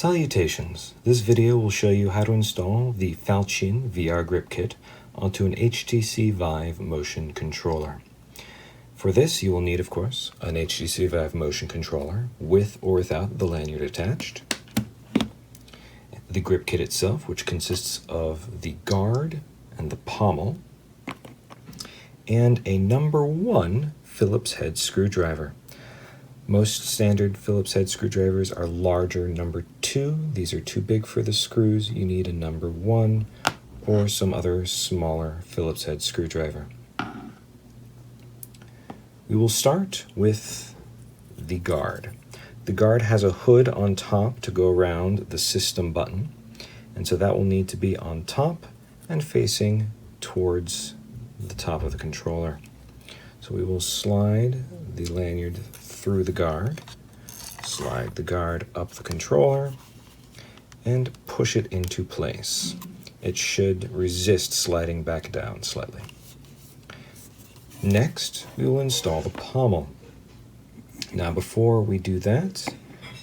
Salutations! This video will show you how to install the Falchion VR Grip Kit onto an HTC Vive Motion Controller. For this, you will need, of course, an HTC Vive Motion Controller with or without the lanyard attached, the grip kit itself, which consists of the guard and the pommel, and a number 1 Phillips head screwdriver. Most standard Phillips head screwdrivers are larger number 2. These are too big for the screws. You need a number 1 or some other smaller Phillips head screwdriver. We will start with the guard. The guard has a hood on top to go around the system button, and so that will need to be on top and facing towards the top of the controller. So we will slide the lanyard through the guard, slide the guard up the controller, and push it into place. It should resist sliding back down slightly. Next, we will install the pommel. Now before we do that,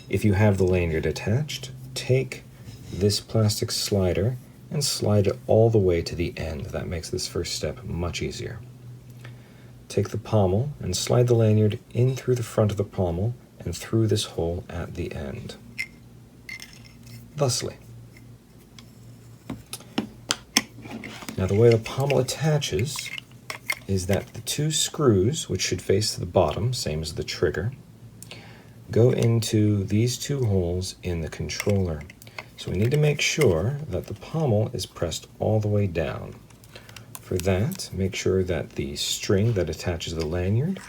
if you have the lanyard attached, take this plastic slider and slide it all the way to the end. That makes this first step much easier. Take the pommel and slide the lanyard in through the front of the pommel and through this hole at the end, thusly. Now the way the pommel attaches is that the 2 screws, which should face to the bottom, same as the trigger, go into these 2 holes in the controller. So we need to make sure that the pommel is pressed all the way down. For that, make sure that the string that attaches the lanyard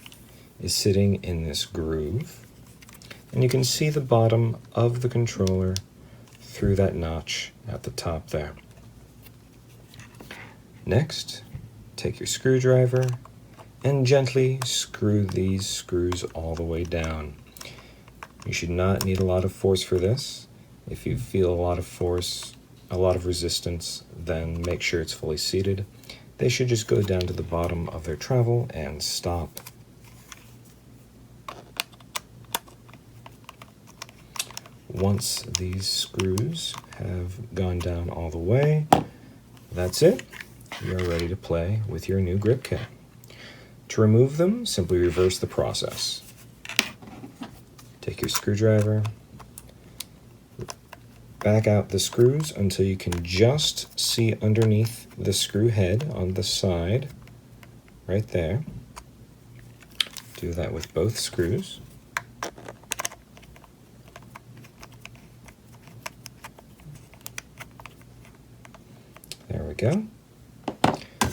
is sitting in this groove, and you can see the bottom of the controller through that notch at the top there. Next, take your screwdriver and gently screw these screws all the way down. You should not need a lot of force for this. If you feel a lot of force, a lot of resistance, then make sure it's fully seated. They should just go down to the bottom of their travel and stop. Once these screws have gone down all the way, that's it. You're ready to play with your new grip kit. To remove them, simply reverse the process. Take your screwdriver, back out the screws until you can just see underneath the screw head on the side, right there. Do that with both screws. There we go.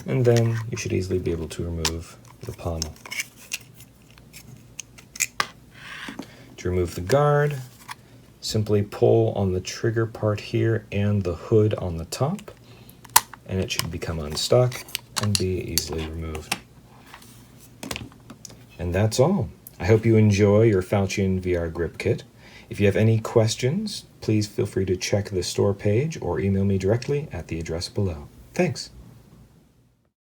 And then you should easily be able to remove the pommel. To remove the guard, simply pull on the trigger part here and the hood on the top, and it should become unstuck and be easily removed. And that's all. I hope you enjoy your Falchion VR Grip Kit. If you have any questions, please feel free to check the store page or email me directly at the address below. Thanks.